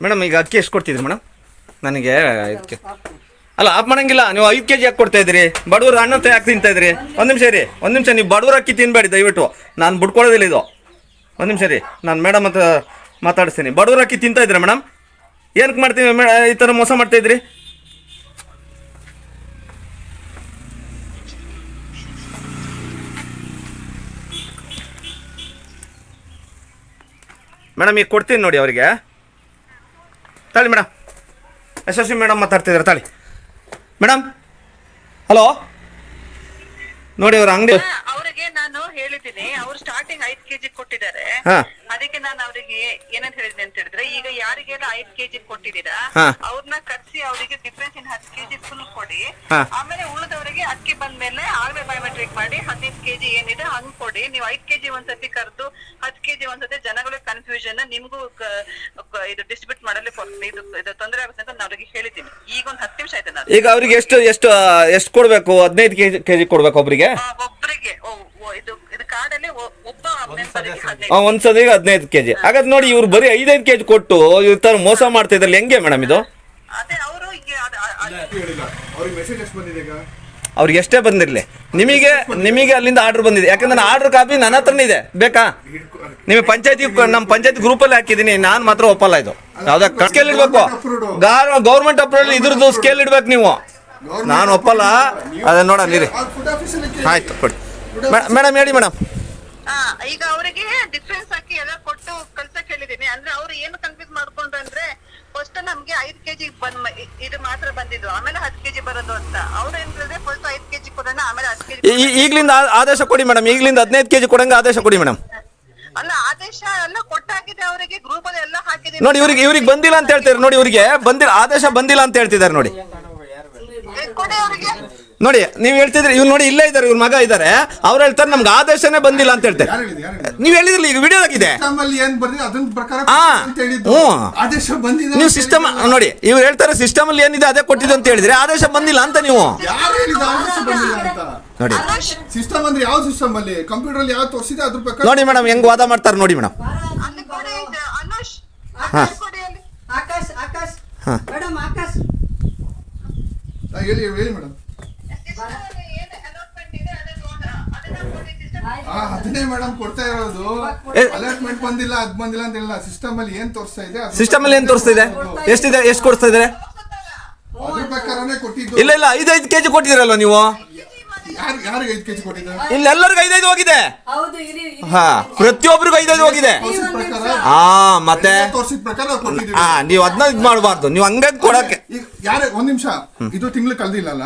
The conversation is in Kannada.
ಮೇಡಮ್ ಈಗ ಅಕ್ಕಿ ಎಷ್ಟು ಕೊಡ್ತಿದ್ರಿ ಮೇಡಮ್ ನನಗೆ ಇದಕ್ಕೆ? ಅಲ್ಲ ಆಫ್ ಮಾಡೋಂಗಿಲ್ಲ, ನೀವು 5 kg ಯಾಕೆ ಕೊಡ್ತಾ ಇದ್ದೀರಿ? ಬಡವ್ರು ಅಣ್ಣ ಯಾಕೆ ತಿಂತಾ ಇದ್ರಿ? ಒಂದು ನಿಮಿಷ ರೀ, ಒಂದು ನಿಮಿಷ. ನೀವು ಬಡವ್ರ ಅಕ್ಕಿ ತಿನ್ನಬೇಡಿ ದಯವಿಟ್ಟು, ನಾನು ಬಿಡ್ಕೊಳ್ಳೋದಿಲ್ಲ ಇದು. ಒಂದು ನಿಮಿಷ ರೀ, ನಾನು ಮೇಡಮ್ ಹತ್ರ ಮಾತಾಡಿಸ್ತೀನಿ. ಬಡವ್ರ ಅಕ್ಕಿ ತಿಂತಾ ಇದ್ದೀರಾ ಮೇಡಮ್? ಏನಕ್ಕೆ ಮಾಡ್ತೀವಿ ಈ ಥರ ಮೋಸ ಮಾಡ್ತಾಯಿದ್ರಿ? ಮೇಡಮ್ ಈಗ ಕೊಡ್ತೀನಿ ನೋಡಿ ಅವರಿಗೆ. ತಾಳಿ ಮೇಡಮ್, ಯಶಸ್ವಿ ಮೇಡಮ್ ಮಾತಾಡ್ತಿದ್ದಾರೆ ತಾಳಿ. ಮೇಡಮ್ ಹಲೋ, ನೋಡಿ ಅವ್ರ ಅಂಗಡಿ ಅವರಿಗೆ ನಾನು ಹೇಳಿದ್ದೀನಿ, ಅವ್ರು ಸ್ಟಾರ್ಟಿಂಗ್ 5 kg ಕೊಟ್ಟಿದ್ದಾರೆ. ಅದಕ್ಕೆ ನಾನು ಅವರಿಗೆ ಏನಂತ ಹೇಳಿದೆ ಅಂತ ಹೇಳಿದ್ರೆ, ಈಗ ಯಾರಿಗೆಲ್ಲ 5 kg ಕೊಟ್ಟಿದ್ದೀರಾ ಅವ್ರನ್ನ ಕರ್ಸಿ ಅವರಿಗೆ ಡಿಫ್ರೆನ್ಸ್ ಇನ್ 10 kg ಫುಲ್ ಕೊಡಿ. ಆಮೇಲೆ ಉಳಿದವರಿಗೆ ಅಕ್ಕಿ ಬಂದ್ಮೇಲೆ ಆಗಲೇ ಬಯೋಮೆಟ್ರಿಕ್ ಮಾಡಿ 15 kg ಏನಿದೆ ಹಂಗ್ ಕೊಡಿ. ನೀವು 5 kg ಒಂದ್ಸತಿ ಕರೆದು 10 kg ಒಂದ್ಸತಿ ಜನಗಳಿಗೆ ಕನ್ಫ್ಯೂಷನ್, ನಿಮ್ಗೂ ಇದು ಡಿಸ್ಟ್ರಿಬ್ಯೂಟ್ ಮಾಡಲಿ ಇದು ತೊಂದರೆ ಆಗುತ್ತೆ ಅಂತ ನಾನು ಅವ್ರಿಗೆ ಹೇಳಿದ್ದೀನಿ. ಈಗ ಒಂದು 10 ನಿಮಿಷ ಆಯ್ತು. ನಾನು ಈಗ ಅವ್ರಿಗೆ ಎಷ್ಟು ಕೊಡ್ಬೇಕು? 15 kg ಕೊಡ್ಬೇಕು ಒಬ್ರಿಗೆ? ಒಬ್ಬರಿಗೆ ಇದು ಕಾರ್ಡಲ್ಲಿ ಒಬ್ಬ ಮೆಂಬರ್ಗೆ 15. ಒಂದ್ಸದಿಗೆ 15 kg. ಹಾಗಾದ್ರೆ ನೋಡಿ, ಇವ್ರು ಬರೀ 5 kg ಕೊಟ್ಟು ಈ ತರ ಮೋಸ ಮಾಡ್ತಾ ಇದ್ರಲ್ಲಿ ಹೆಂಗೆ ಮೇಡಮ್ ಇದು? ಅದೇ ಅವರು ಅವ್ರಿಗೆ ಎಷ್ಟೇ ಬಂದಿರಲಿ, ನಿಮಗೆ ಅಲ್ಲಿಂದ ಆರ್ಡರ್ ಬಂದಿದೆ. ಯಾಕಂದ್ರೆ ನಾನು ಆರ್ಡರ್ ಕಾಪಿ ನನ್ನ ಹತ್ರನೇ ಇದೆ, ಬೇಕಾ? ನಿಮಗೆ ನಮ್ಮ ಪಂಚಾಯತಿ ಗ್ರೂಪಲ್ಲಿ ಹಾಕಿದ್ದೀನಿ. ನಾನು ಮಾತ್ರ ಒಪ್ಪಲ್ಲ. ಇದು ಯಾವ್ದಾ ಸ್ಕೇಲ್ ಇಡ್ಬೇಕು, ಗೌರ್ಮೆಂಟ್ ಅಪ್ರೂವಲ್ ಇದ್ರದ್ದು ಸ್ಕೇಲ್ ಇಡ್ಬೇಕು ನೀವು. ನಾನು ಒಪ್ಪಲ್ಲ. ಅದೇ ನೋಡೋಣ ನೀರಿ. ಆಯ್ತು ಕೊಡಿ ಮೇಡಮ್, ಹೇಳಿ ಮೇಡಮ್. ಈಗ ಅವರಿಗೆ ಡಿಫ್ರೆನ್ಸ್ ಹಾಕಿ ಎಲ್ಲ ಕೊಟ್ಟು ಕಳ್ಸಕ್ ಹೇಳಿದೀನಿ. ಅಂದ್ರೆ ಅವ್ರು ಏನು ಕನ್ಫ್ಯೂಸ್ ಮಾಡ್ಕೊಂಡ್ರು ಅಂದ್ರೆ, ಫಸ್ಟ್ ನಮ್ಗೆ 5 kg ಇದು ಮಾತ್ರ ಬಂದಿದ್ದು, ಆಮೇಲೆ 10 kg ಬರೋದು ಅಂತ. ಅವ್ರು ಏನ್ ಹೇಳಿದ್ರೆ ಫಸ್ಟ್ 5 kg ಕೊಡೋಣ, ಆಮೇಲೆ 10 kg. ಈಗಲಿಂದ ಆದೇಶ ಕೊಡಿ ಮೇಡಮ್, ಈಗಲಿಂದ 15 kg ಕೊಡಂಗ ಆದೇಶ ಕೊಡಿ ಮೇಡಮ್. ಅಲ್ಲ, ಆದೇಶ ಎಲ್ಲ ಕೊಟ್ಟಾಗಿದೆ ಅವರಿಗೆ, ಗ್ರೂಪ್ ಅಲ್ಲಿ ಎಲ್ಲ ಹಾಕಿದೆ ನೋಡಿ. ಇವ್ರಿಗೆ ಬಂದಿಲ್ಲ ಅಂತ ಹೇಳ್ತಾರೆ ನೋಡಿ, ಇವ್ರಿಗೆ ಆದೇಶ ಬಂದಿಲ್ಲ ಅಂತ ಹೇಳ್ತಿದ್ದಾರೆ ನೋಡಿ. ಕೊಡಿ ಅವರಿಗೆ. ನೋಡಿ ನೀವು ಹೇಳ್ತಿದ್ರಿ, ಇವ್ರು ನೋಡಿ ಇಲ್ಲೇ ಇದ್ದಾರೆ, ಇವ್ರ ಮಗ ಇದ್ದಾರೆ, ಅವ್ರು ಹೇಳ್ತಾರೆ ನಮ್ಗೆ ಆದೇಶನೇ ಬಂದಿಲ್ಲ ಅಂತ ಹೇಳ್ತಾರೆ. ನೀವು ಹೇಳಿದ್ರಲ್ಲ ಈಗ ವಿಡಿಯೋದಾಗಿದೆ. ನೀವು ಸಿಸ್ಟಮ್ ನೋಡಿ, ಇವ್ರು ಹೇಳ್ತಾರೆ ಸಿಸ್ಟಮ್ ಅಲ್ಲಿ ಏನಿದೆ ಅದೇ ಕೊಟ್ಟಿದ್ದು ಅಂತ ಹೇಳಿದ್ರೆ ಆದೇಶ ಬಂದಿಲ್ಲ ಅಂತ ನೀವು ನೋಡಿ. ಸಿಸ್ಟಮ್ ಅಂದ್ರೆ ಯಾವ ಸಿಸ್ಟಮ್ ಅಲ್ಲಿ ಕಂಪ್ಯೂಟರ್ ಅಲ್ಲಿ ಯಾವ ತೋರಿಸಿದೆ ಅದ್ರ ಪ್ರಕಾರ ನೋಡಿ ಮೇಡಮ್ ಹೆಂಗ್ ವಾದ ಮಾಡ್ತಾರೆ ನೋಡಿ ಮೇಡಮ್. ಹೇಳಿ ಮೇಡಮ್. ಅದನ್ನೇ ಮೇಡಮ್ ಕೊಡ್ತಾ ಇರೋದು. ಅಲಾಟ್ಮೆಂಟ್ ಬಂದಿಲ್ಲ, ಅದ್ ಬಂದಿಲ್ಲ ಅಂತ ಹೇಳಿಲ್ಲ. ಸಿಸ್ಟಮ್ ಅಲ್ಲಿ ಏನ್ ತೋರಿಸ್ತಾ ಇದೆ, ಸಿಸ್ಟಮ್ ಅಲ್ಲಿ ಏನ್ ತೋರಿಸ್ತಾ ಇದೆ, ಎಷ್ಟಿದೆ, ಎಷ್ಟು ಕೊಡ್ತಾ ಇದಾರೆ ಅದ್ರ ಪ್ರಕಾರನೇ ಕೊಟ್ಟಿದ್ದು. ಇಲ್ಲ 5 kg ಕೊಟ್ಟಿದ್ದೀರಲ್ವ ನೀವು? ಯಾರಿಗೆ 5 kg ಕೊಟ್ಟಿದ್ದಾರೆ? ಇಲ್ಲಿ ಎಲ್ಲರಿಗೂ 5 ಹೋಗಿದೆ. ಪ್ರತಿಯೊಬ್ಬರಿಗೂ 5 ಹೋಗಿದೆ. ಮತ್ತೆ ತೋರಿಸಿದ ಪ್ರಕಾರ ಕೊಟ್ಟಿದ್ದೀವಿ. ನೀವು ಅದನ್ನ ಇದು ಮಾಡಬಾರ್ದು, ನೀವು ಹಂಗಾಗಿ ಕೊಡಕ್ಕೆ. ಯಾರೇ ಒಂದ್ ನಿಮಿಷ, ಇದು ತಿಂಗಳು ಕಲ್ದಿಲ್ಲಲ್ಲ.